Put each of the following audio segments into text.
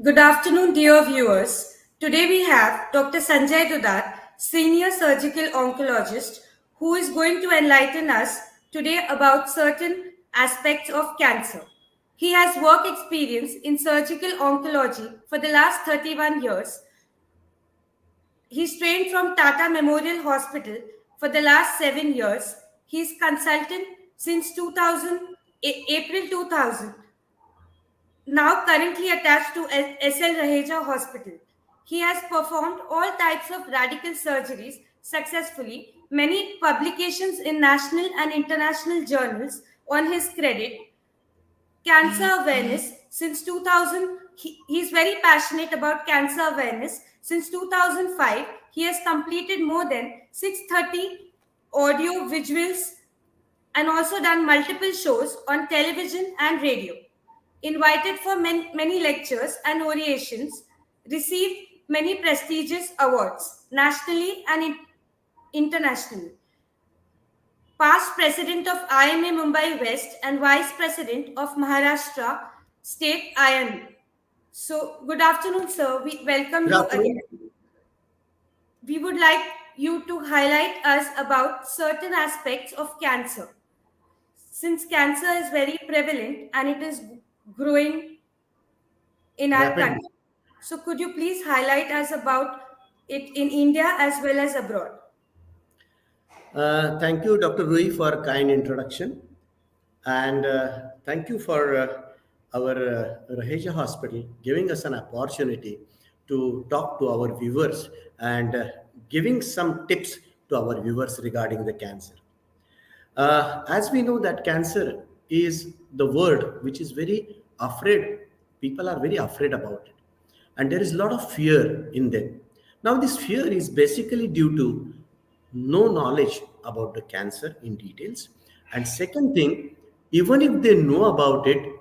Good afternoon, dear viewers. Today we have Dr. Sanjay Dudhat, Senior Surgical Oncologist, who is going to enlighten us today about certain aspects of cancer. He has work experience in surgical oncology for the last 31 years. He's trained from Tata Memorial Hospital for the last 7 years. He's consultant since 2000, April 2000, now currently attached to SL Raheja Hospital. He has performed all types of radical surgeries successfully, many publications in national and international journals on his credit. Cancer awareness since 2000, he is very passionate about cancer awareness. Since 2005, he has completed more than 630 audio visuals and also done multiple shows on television and radio. Invited for many lectures and orations, received many prestigious awards nationally and internationally. Past president of IMA Mumbai West and vice president of Maharashtra State IMA. So, good afternoon, sir. We welcome Good you again. afternoon. We would like you to highlight us about certain aspects of cancer. Since cancer is very prevalent and it is growing in our Rapidly. country. So could you please highlight us about it in India as well as abroad? Thank you, Dr. Rui, for kind introduction. And thank you for our Raheja Hospital giving us an opportunity to talk to our viewers and giving some tips to our viewers regarding the cancer. As we know that cancer is the word which is very afraid. People are very afraid about it. And there is a lot of fear in them. Now, this fear is basically due to no knowledge about the cancer in details. And second thing, even if they know about it,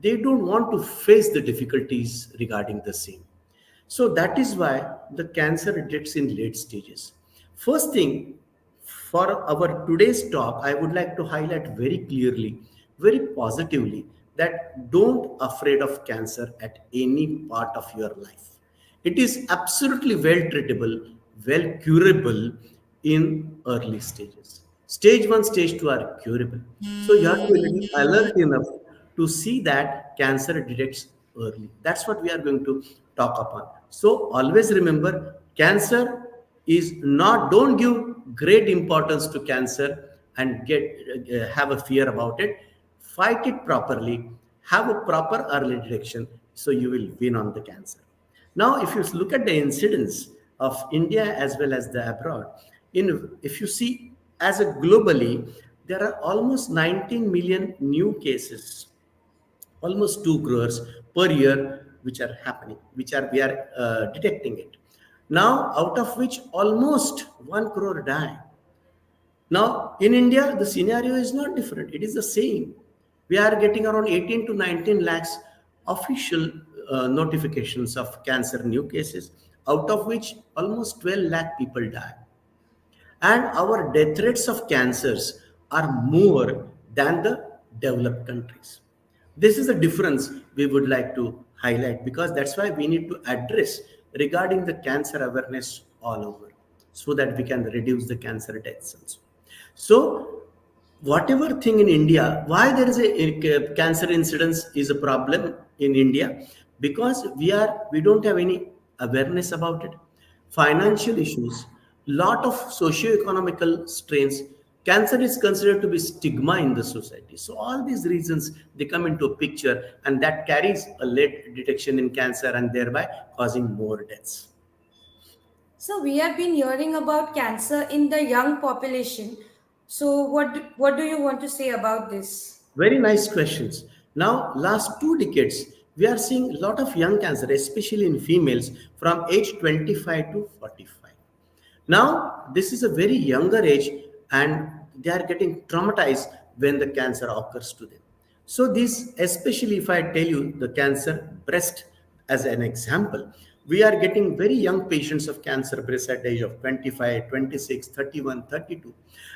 they don't want to face the difficulties regarding the same. So that is why the cancer gets in late stages. First thing, for our today's talk, I would like to highlight very clearly, very positively, that don't afraid of cancer at any part of your life. It is absolutely well treatable, well curable in early stages. Stage 1, stage 2 are curable. So you have to be a little alert enough to see that cancer detects early. That's what we are going to talk upon. So always remember, cancer is not, don't give great importance to cancer and have a fear about it. Fight it properly, have a proper early detection, so you will win on the cancer. Now, if you look at the incidence of India as well as the abroad, if you see as a globally, there are almost 19 million new cases, almost 2 crores per year, which are happening, which are we are detecting it. Now, out of which almost 1 crore die. Now, in India, the scenario is not different. It is the same. We are getting around 18 to 19 lakhs official notifications of cancer new cases, out of which almost 12 lakh people die. And our death rates of cancers are more than the developed countries. This is the difference we would like to highlight, because that's why we need to address regarding the cancer awareness all over, so that we can reduce the cancer deaths also. So whatever thing in India, why there is a cancer incidence is a problem in India, because we don't have any awareness about it. Financial issues, lot of socio-economical strains. Cancer is considered to be stigma in the society. So all these reasons they come into a picture, and that carries a late detection in cancer and thereby causing more deaths. So we have been hearing about cancer in the young population. So what do you want to say about this? Very nice questions. Now, last 2 decades, we are seeing a lot of young cancer, especially in females from age 25 to 45. Now, this is a very younger age, and they are getting traumatized when the cancer occurs to them. So this, especially if I tell you the cancer breast as an example, we are getting very young patients of cancer breast at the age of 25, 26, 31, 32.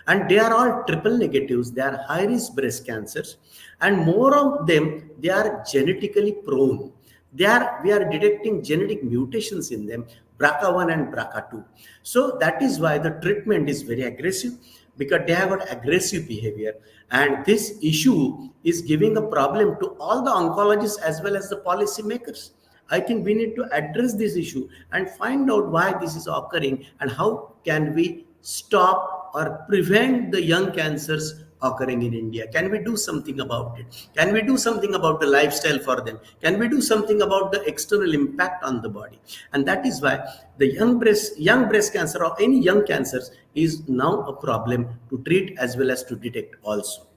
And they are all triple negatives. They are high risk breast cancers. And more of them, they are genetically prone. We are detecting genetic mutations in them, BRCA1 and BRCA2. So that is why the treatment is very aggressive, because they have got aggressive behavior, and this issue is giving a problem to all the oncologists as well as the policymakers. I think we need to address this issue and find out why this is occurring and how can we stop or prevent the young cancers occurring in India. Can we do something about it? Can we do something about the lifestyle for them? Can we do something about the external impact on the body? And that is why the young breast cancer or any young cancers is now a problem to treat as well as to detect also.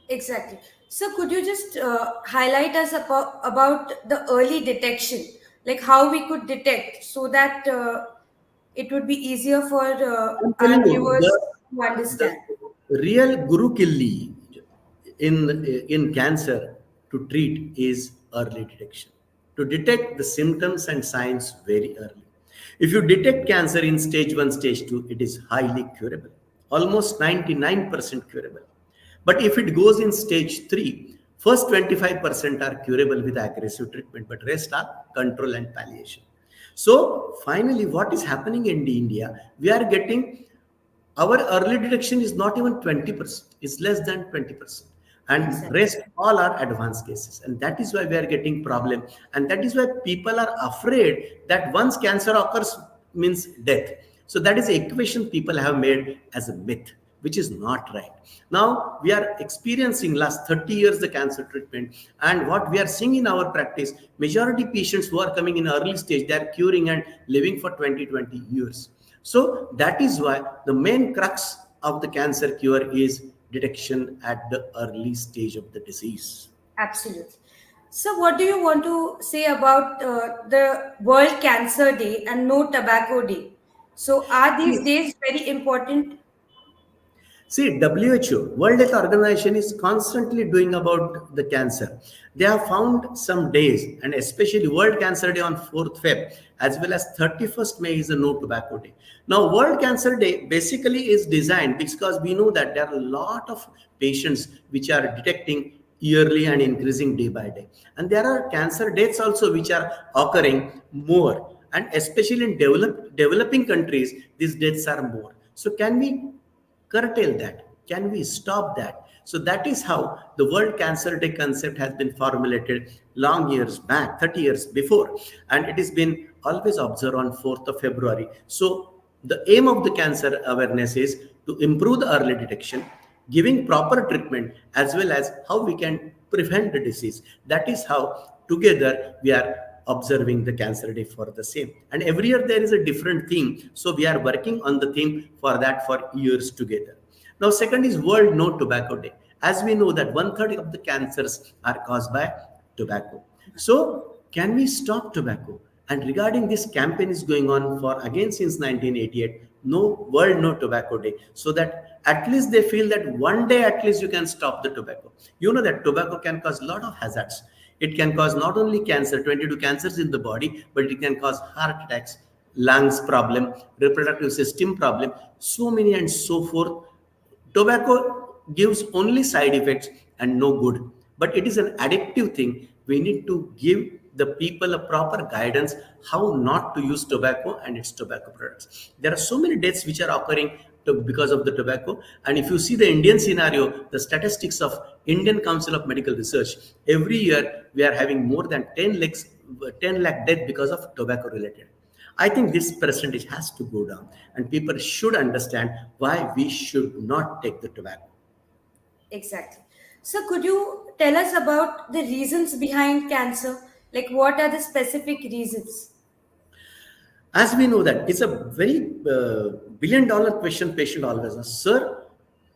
Exactly. So, could you just highlight us about the early detection, like how we could detect so that it would be easier for I'm our telling you, viewers to the understand? real Guru Killi in cancer to treat is early detection. To detect the symptoms and signs very early. If you detect cancer in stage 1, stage 2, it is highly curable, almost 99% curable. But if it goes in stage 3, first 25% are curable with aggressive treatment, but rest are control and palliation. So finally, what is happening in India? We are getting our early detection is not even 20%, it's less than 20%. And Exactly. rest all are advanced cases. And that is why we are getting problem. And that is why people are afraid that once cancer occurs means death. So that is the equation people have made as a myth, which is not right. Now we are experiencing last 30 years the cancer treatment, and what we are seeing in our practice, majority patients who are coming in early stage, they are curing and living for 20 years. So that is why the main crux of the cancer cure is detection at the early stage of the disease. Absolutely. So, what do you want to say about the World Cancer Day and No Tobacco Day? So, are these days very important? See, WHO, World Health Organization, is constantly doing about the cancer. They have found some days, and especially World Cancer Day on 4th Feb, as well as 31st May is a No Tobacco Day. Now, World Cancer Day basically is designed because we know that there are a lot of patients which are detecting yearly and increasing day by day. And there are cancer deaths also which are occurring more. And especially in developing countries, these deaths are more. So can we curtail that? Can we stop that? So that is how the World Cancer Day concept has been formulated long years back, 30 years before, and it has been always observed on 4th of February. So the aim of the cancer awareness is to improve the early detection, giving proper treatment, as well as how we can prevent the disease. That is how together we are observing the cancer day for the same. And every year there is a different theme, so we are working on the theme for that for years together. Now second is World No Tobacco Day. As we know that one third of the cancers are caused by tobacco. So can we stop tobacco? And regarding this campaign is going on for again since 1988, no World No Tobacco Day, so that at least they feel that one day at least you can stop the tobacco. You know that tobacco can cause a lot of hazards. It can cause not only cancer, 22 cancers in the body, but it can cause heart attacks, lungs problem, reproductive system problem, so many and so forth. Tobacco gives only side effects and no good, but it is an addictive thing. We need to give the people a proper guidance how not to use tobacco and its tobacco products. There are so many deaths which are occurring because of the tobacco, and if you see the Indian scenario, the statistics of Indian Council of Medical Research, every year we are having more than 10 lakh death because of tobacco related. I think this percentage has to go down, and people should understand why we should not take the tobacco. Exactly. So, could you tell us about the reasons behind cancer? Like, what are the specific reasons? As we know that it's a very billion-dollar question patient always asks, sir,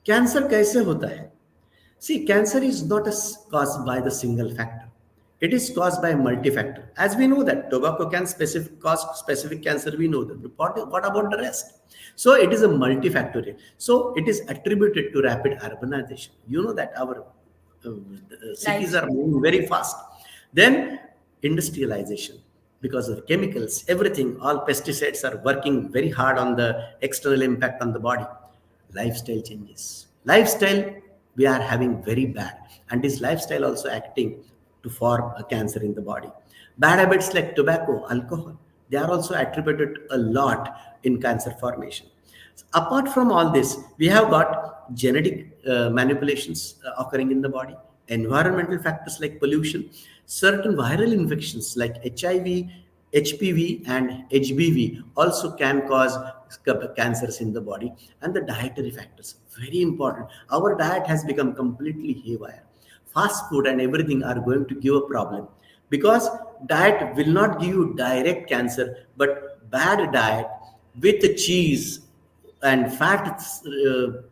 cancer kaise hota hai? See, cancer is not caused by the single factor. It is caused by multi-factor. As we know that tobacco can cause specific cancer, we know that. What about the rest? So it is a multifactorial. So it is attributed to rapid urbanization. You know that our cities are Lifestyle. moving very fast. Then industrialization, because of chemicals, everything, all pesticides are working very hard on the external impact on the body. Lifestyle changes. Lifestyle we are having very bad, and this lifestyle also acting to form a cancer in the body. Bad habits like tobacco, alcohol, they are also attributed a lot in cancer formation. Apart from all this, we have got genetic manipulations occurring in the body, environmental factors like pollution, certain viral infections like HIV, HPV, and HBV also can cause cancers in the body, and the dietary factors very important. Our diet has become completely haywire. Fast food and everything are going to give a problem because diet will not give you direct cancer, but bad diet with cheese and fat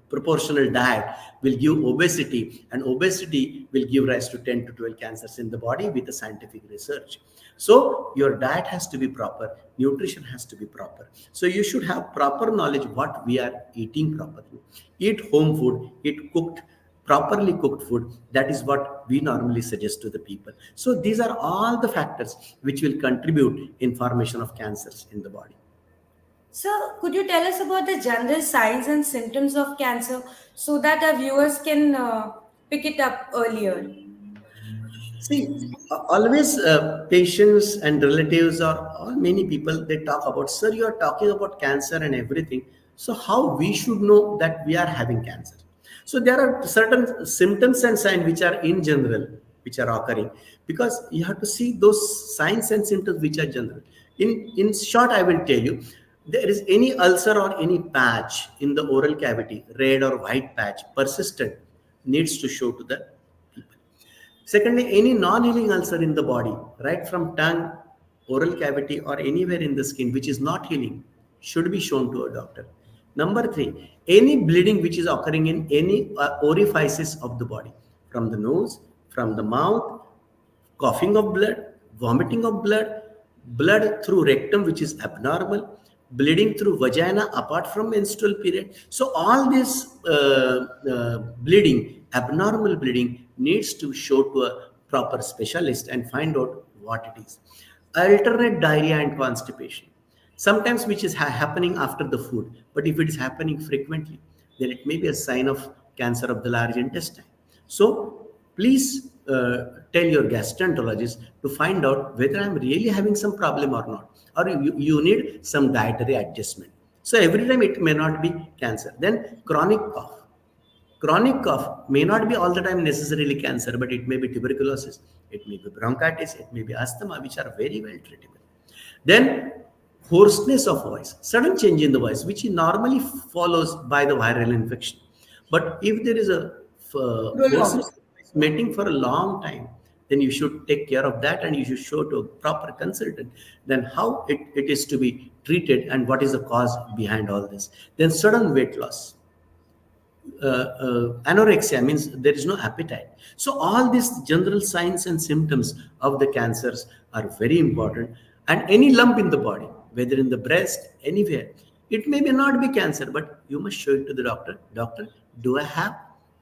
proportional diet will give obesity, and obesity will give rise to 10 to 12 cancers in the body with the scientific research. So your diet has to be proper, nutrition has to be proper, so you should have proper knowledge what we are eating properly. Eat home food, eat cooked, properly cooked food. That is what we normally suggest to the people. So these are all the factors which will contribute in formation of cancers in the body. So, could you tell us about the general signs and symptoms of cancer so that our viewers can pick it up earlier? See, always patients and relatives or many people they talk about, sir, you are talking about cancer and everything. So how we should know that we are having cancer? So there are certain symptoms and signs which are in general, which are occurring, because you have to see those signs and symptoms which are general. In short, I will tell you, there is any ulcer or any patch in the oral cavity, red or white patch, persistent, needs to show to the people. Secondly, any non-healing ulcer in the body, right from tongue, oral cavity, or anywhere in the skin which is not healing, should be shown to a doctor. Number three, any bleeding which is occurring in any orifices of the body, from the nose, from the mouth, coughing of blood, vomiting of blood, blood through rectum which is abnormal, bleeding through vagina apart from menstrual period. So all this bleeding, abnormal bleeding, needs to show to a proper specialist and find out what it is. Alternate diarrhea and constipation, sometimes which is happening after the food, but if it is happening frequently, then it may be a sign of cancer of the large intestine. So please tell your gastroenterologist to find out whether I'm really having some problem or not, or you need some dietary adjustment. So every time it may not be cancer. Then chronic cough. Chronic cough may not be all the time necessarily cancer, but it may be tuberculosis, it may be bronchitis, it may be asthma, which are very well treatable. Then hoarseness of voice, sudden change in the voice, which normally follows by the viral infection. But if there is a Prolonged. hoarseness of voice mating for a long time, then you should take care of that and you should show to a proper consultant then how it is to be treated and what is the cause behind all this. Then sudden weight loss, anorexia means there is no appetite. So all these general signs and symptoms of the cancers are very important. And any lump in the body, whether in the breast, anywhere, it may be not be cancer, but you must show it to the doctor. Doctor, do I have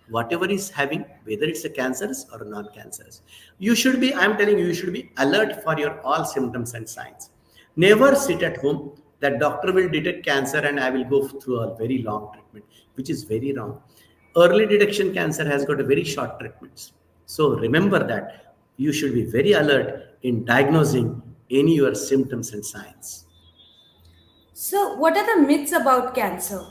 whatever is having, whether it's a cancerous or non-cancerous? You should be, I'm telling you, you should be alert for your all symptoms and signs. Never sit at home that doctor will detect cancer and I will go through a very long treatment, which is very wrong. Early detection cancer has got a very short treatments. So remember that you should be very alert in diagnosing any your symptoms and signs. So, what are the myths about cancer?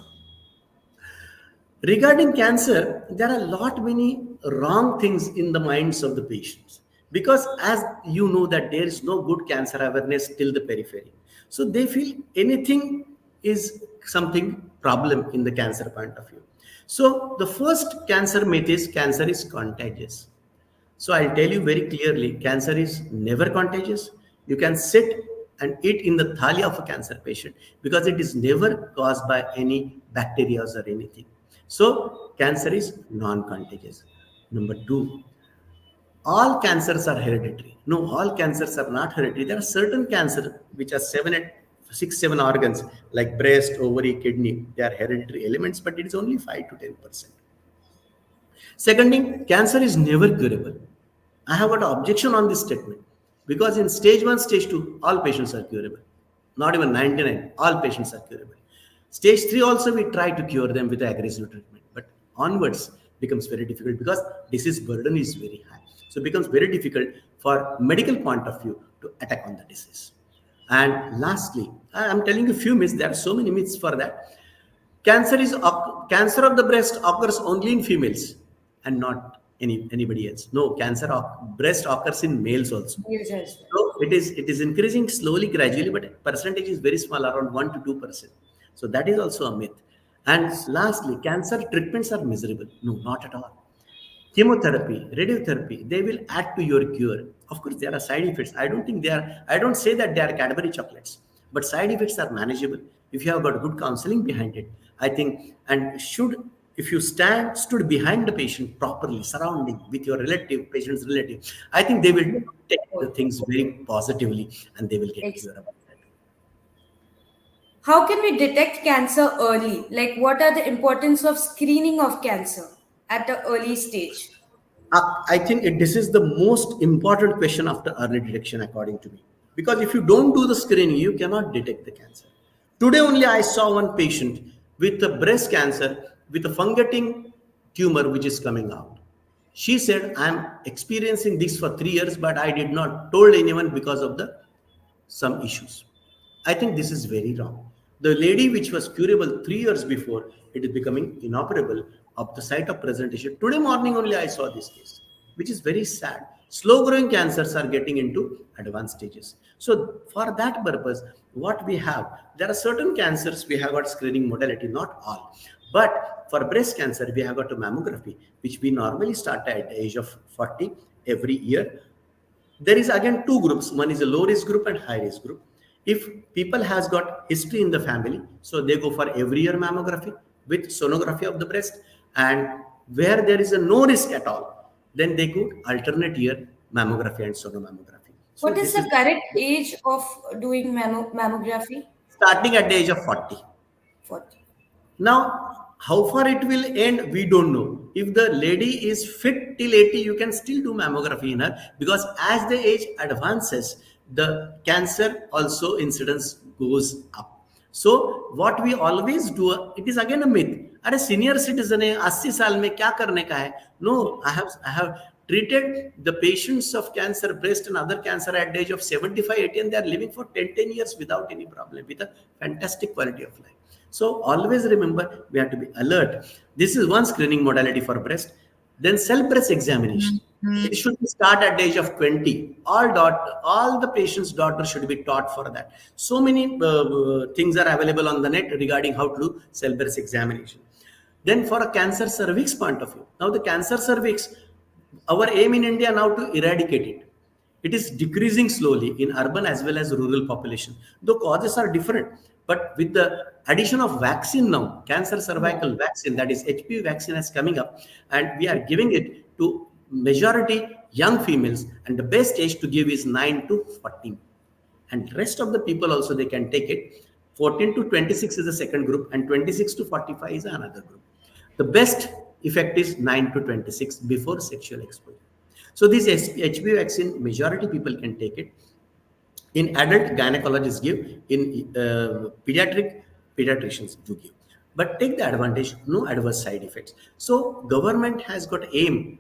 Regarding cancer, there are a lot many wrong things in the minds of the patients because as you know that there is no good cancer awareness till the periphery. So they feel anything is something problem in the cancer point of view. So the first cancer myth is cancer is contagious. So I'll tell you very clearly, cancer is never contagious. You can sit and eat in the thali of a cancer patient because it is never caused by any bacteria or anything. So cancer is non-contagious. Number two, all cancers are hereditary. No, all cancers are not hereditary. There are certain cancers which are six, seven organs like breast, ovary, kidney. They are hereditary elements, but it is only 5 to 10%. Second thing, cancer is never curable. I have got an objection on this statement because in stage 1, stage 2, all patients are curable. Not even 99, all patients are curable. Stage 3 also we try to cure them with aggressive treatment, but onwards becomes very difficult because disease burden is very high. So it becomes very difficult for medical point of view to attack on the disease. And lastly, I'm telling you a few myths. There are so many myths for that. Cancer of the breast occurs only in females and not anybody else. No, breast occurs in males also. Yes, as well. So it is increasing slowly, gradually, but percentage is very small, around 1 to 2%. So that is also a myth. And lastly, cancer treatments are miserable. No, not at all. Chemotherapy, radiotherapy, they will add to your cure. Of course there are side effects. I don't say that they are Cadbury chocolates, but side effects are manageable if you have got good counseling behind it, I think. And should, if you stood behind the patient properly, surrounding with your patient's relative, I think they will take the things very positively and they will get cure about that. How can we detect cancer early? Like, what are the importance of screening of cancer at the early stage? I think this is the most important question after early detection, according to me. Because if you don't do the screening, you cannot detect the cancer. Today only I saw one patient with a breast cancer with a fungating tumor which is coming out. She said, I'm experiencing this for 3 years, but I did not told anyone because of the some issues. I think this is very wrong. The lady which was curable 3 years before, it is becoming inoperable of the site of presentation. Today morning only I saw this case, which is very sad. Slow growing cancers are getting into advanced stages. So for that purpose, what we have, there are certain cancers we have got screening modality, not all. But for breast cancer, we have got a mammography, which we normally start at the age of 40 every year. There is again two groups. One is a low risk group and high risk group. If people has got history in the family, so they go for every year mammography with sonography of the breast. And where there is a no risk at all, then they could alternate year mammography and sonomammography. So What is this the is correct age of doing mammography? starting at the age of 40. 40. Now, how far it will end, we don't know. If the lady is fit till 80, you can still do mammography in her, because as the age advances, the cancer also incidence goes up. So what we always do, it is again a myth. अरे senior citizen है, 80 साल में क्या करने का है? No, I have treated the patients of cancer, breast and other cancer at the age of 75, 80, and they are living for 10 years without any problem, with a fantastic quality of life. So always remember, we have to be alert. This is one screening modality for breast. Then self-breast examination. It should start at the age of 20. All the patient's daughter should be taught for that. So many things are available on the net regarding how to do self-breast examination. Then for a cancer cervix point of view. Now the cancer cervix, our aim in India now to eradicate it. It is decreasing slowly in urban as well as rural population. Though causes are different, but with the addition of vaccine now, cancer cervical vaccine, that is HPV vaccine, is coming up, and we are giving it to majority young females, and the best age to give is 9 to 14. And rest of the people also they can take it. 14 to 26 is the second group, and 26 to 45 is another group. The best effect is 9 to 26 before sexual exposure. So this HPV vaccine, majority people can take it. In adult, gynecologists give. In pediatricians do give. But take the advantage, no adverse side effects. So government has got aim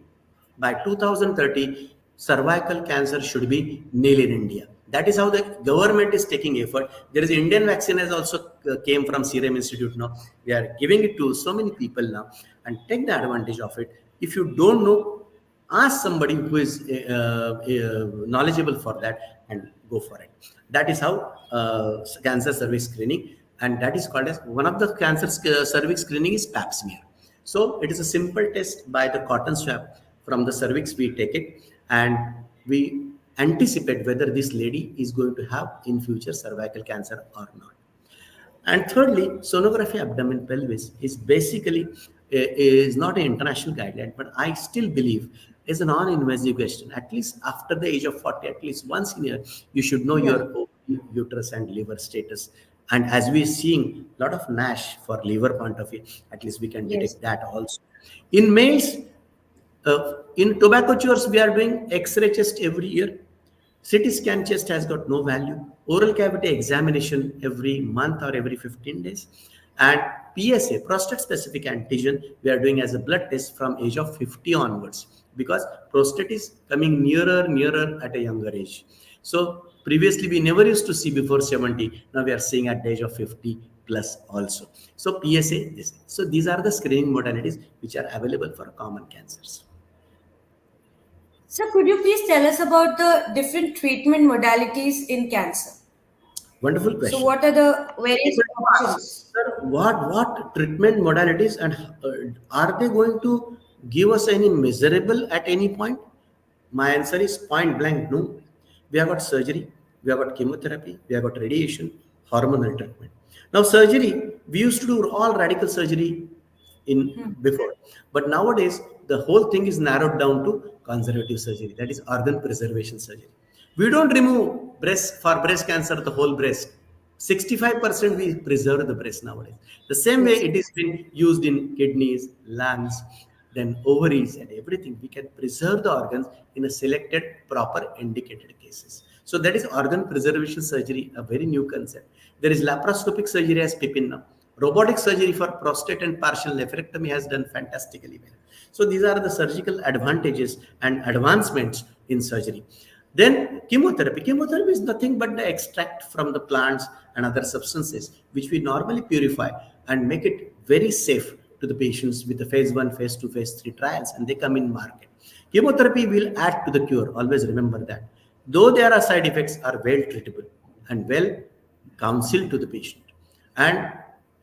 by 2030, cervical cancer should be nil in India. That is how the government is taking effort. There is Indian vaccine has also came from Serum Institute now. We are giving it to so many people now, and take the advantage of it. If you don't know, ask somebody who is knowledgeable for that and go for it. That is how cancer cervix screening, and that is called as one of the cancer cervix screening is pap smear. So it is a simple test by the cotton swab from the cervix. We take it and we anticipate whether this lady is going to have in future cervical cancer or not. And thirdly, sonography abdomen pelvis is basically is not an international guideline, but I still believe is a non-invasive question. At least after the age of 40, at least once in a year, you should know your uterus and liver status. And as we're seeing a lot of NASH for liver point of view, at least we can detect that also. In males, in tobacco chewers, we are doing X-ray chest every year. CT scan chest has got no value. Oral cavity examination every month or every 15 days. And PSA, prostate specific antigen, we are doing as a blood test from age of 50 onwards. because prostate is coming nearer at a younger age. So previously we never used to see before 70. Now we are seeing at the age of 50 plus also. So PSA, this. So these are the screening modalities which are available for common cancers. So, could you please tell us about the different treatment modalities in cancer? Wonderful So, question. what are the various People ask, options? sir, what treatment modalities and are they going to give us any measurable at any point? My answer is point blank no. We have got surgery, we have got chemotherapy, we have got radiation, hormonal treatment. Now, surgery, we used to do all radical surgery in before, but nowadays the whole thing is narrowed down to conservative surgery, that is organ preservation surgery. We don't remove breast for breast cancer the whole breast. 65% we preserve the breast nowadays. The same way Yes. it is been used in kidneys, lungs, then ovaries and everything. We can preserve the organs in a selected, proper, indicated cases. So that is organ preservation surgery, a very new concept. There is laparoscopic surgery as PIPIN now. Robotic surgery for prostate and partial nephrectomy has done fantastically well. So these are the surgical advantages and advancements in surgery. Then chemotherapy. Chemotherapy is nothing but the extract from the plants and other substances which we normally purify and make it very safe to the patients with the phase 1, phase 2, phase 3 trials, and they come in market. Chemotherapy will add to the cure. Always remember that. Though there are side effects, are well treatable and well counseled to the patient. And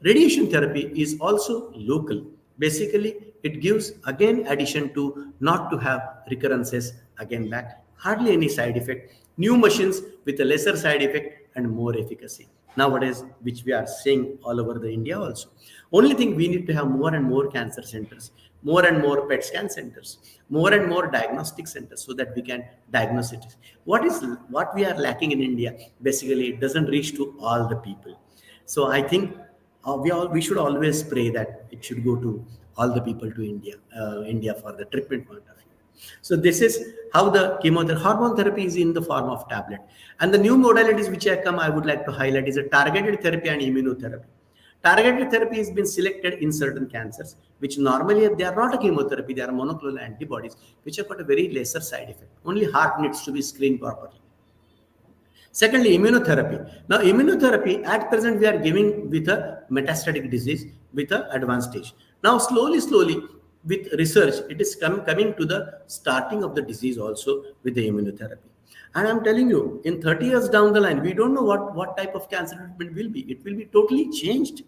radiation therapy is also local. Basically, it gives again addition to not to have recurrences again back. Hardly any side effect. New machines with a lesser side effect and more efficacy. Nowadays, which we are seeing all over the India also. Only thing we need to have more and more cancer centers, more and more PET scan centers, more and more diagnostic centers so that we can diagnose it. What we are lacking in India? Basically, it doesn't reach to all the people. So I think we should always pray that it should go to all the people to India for the treatment point of view. So this is how the chemotherapy, hormone therapy is in the form of tablet, and the new modalities which I come, I would like to highlight is a targeted therapy and immunotherapy. Targeted therapy has been selected in certain cancers, which normally they are not a chemotherapy, they are monoclonal antibodies, which have got a very lesser side effect. Only heart needs to be screened properly. Secondly, immunotherapy. Now, immunotherapy at present we are giving with a metastatic disease with a advanced stage. Now, slowly, with research, it is coming to the starting of the disease also with the immunotherapy. And I'm telling you, in 30 years down the line, we don't know what type of cancer treatment will be. It will be totally changed.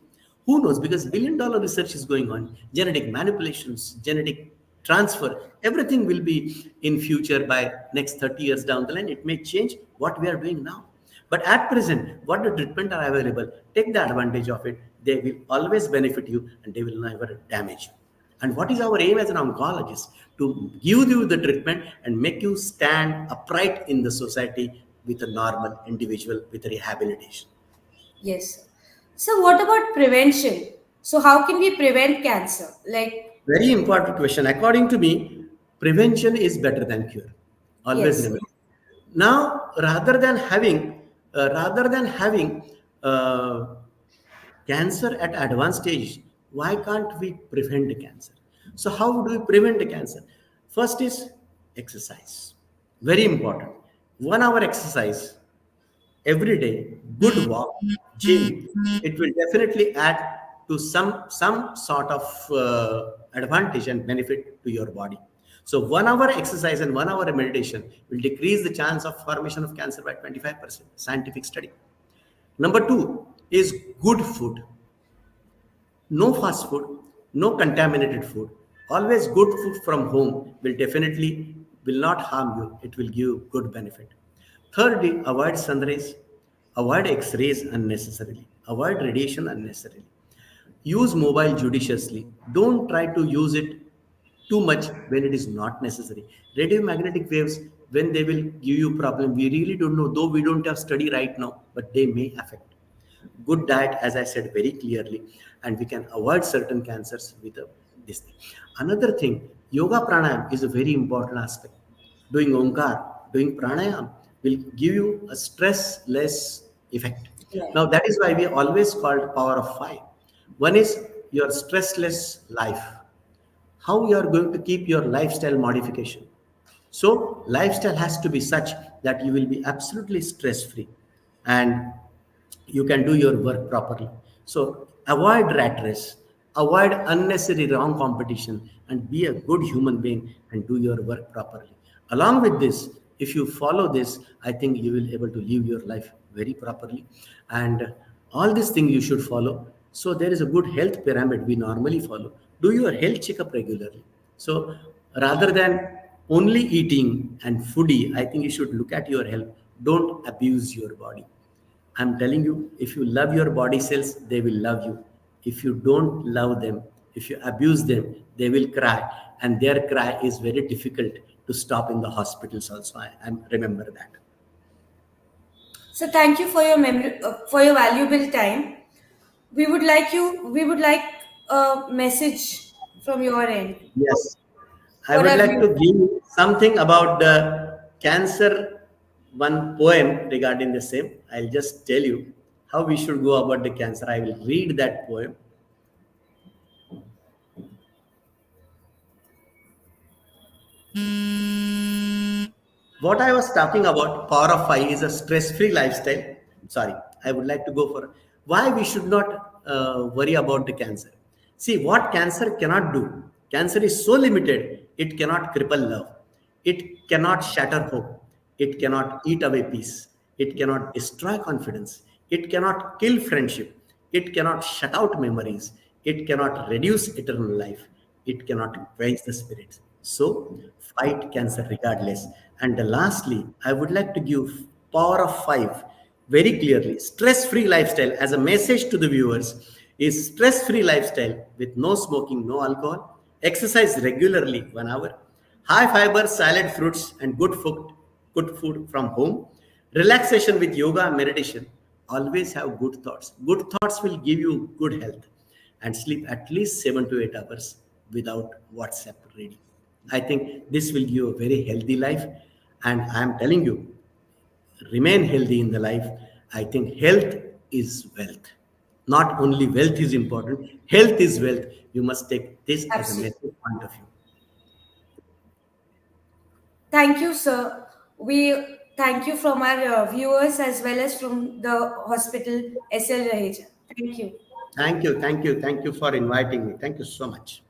Who knows? Because billion-dollar research is going on. Genetic manipulations, genetic transfer, everything will be in future by next 30 years down the line. It may change what we are doing now. But at present, what the treatment are available, take the advantage of it. They will always benefit you and they will never damage you. And what is our aim as an oncologist? To give you the treatment and make you stand upright in the society with a normal individual with rehabilitation. Yes. So, what about prevention? So, how can we prevent cancer? Like, Very important question. According to me, prevention is better than cure. Always yes, remember. Now, rather than having uh, cancer at advanced stage, why can't we prevent the cancer? So, how do we prevent the cancer? First is exercise. Very important. 1 hour exercise every day, good walk, gym, it will definitely add to some sort of advantage and benefit to your body. So 1 hour exercise and 1 hour meditation will decrease the chance of formation of cancer by 25%. Scientific study. Number two is good food. No fast food, no contaminated food. Always good food from home will not harm you. It will give good benefit. Thirdly, avoid sunrays, avoid X-rays unnecessarily, avoid radiation unnecessarily. Use mobile judiciously. Don't try to use it too much when it is not necessary. Radio magnetic waves, when they will give you problem, we really don't know. Though we don't have study right now, but they may affect. Good diet, as I said very clearly, and we can avoid certain cancers with this thing. Another thing, yoga pranayam is a very important aspect. Doing onkar, doing pranayam will give you a stress-less effect. yeah. Now that is why we always called power of five. One is your stressless life. how you are going to keep your lifestyle modification. So lifestyle has to be such that you will be absolutely stress free and you can do your work properly. So avoid rat race, avoid unnecessary wrong competition, and be a good human being and do your work properly. Along with this, if you follow this, I think you will able to live your life very properly. And all these things you should follow. So there is a good health pyramid we normally follow. Do your health checkup regularly. So rather than only eating and foodie, I think you should look at your health. Don't abuse your body. I'm telling you, if you love your body cells, they will love you. If you don't love them, if you abuse them, they will cry. And their cry is very difficult to stop in the hospitals also. I remember that. So thank you for your memory, for your valuable time. We would like a message from your end Yes. I for would our like viewers. to give something about the cancer, one poem regarding the same. I'll just tell you how we should go about the cancer. I will read that poem. What I was talking about, power of five, is a stress-free lifestyle. Sorry, I would like to go for why we should not worry about the cancer. See, what cancer cannot do. Cancer is so limited, it cannot cripple love. It cannot shatter hope. It cannot eat away peace. It cannot destroy confidence. It cannot kill friendship. It cannot shut out memories. It cannot reduce eternal life. It cannot quench the spirit. So, fight cancer regardless. And lastly, I would like to give power of five very clearly. Stress-free lifestyle as a message to the viewers is stress-free lifestyle with no smoking, no alcohol, exercise regularly 1 hour, high fiber salad fruits and good food from home, relaxation with yoga and meditation. Always have good thoughts. Good thoughts will give you good health, and sleep at least 7 to 8 hours without WhatsApp reading. I think this will give you a very healthy life, and I am telling you, remain healthy in the life. I think health is wealth. Not only wealth is important, health is wealth. You must take this as a Absolutely. message point of view. Thank you, sir. We thank you from our viewers as well as from the hospital SL Raheja. Thank you. Thank you, thank you, thank you for inviting me. Thank you so much.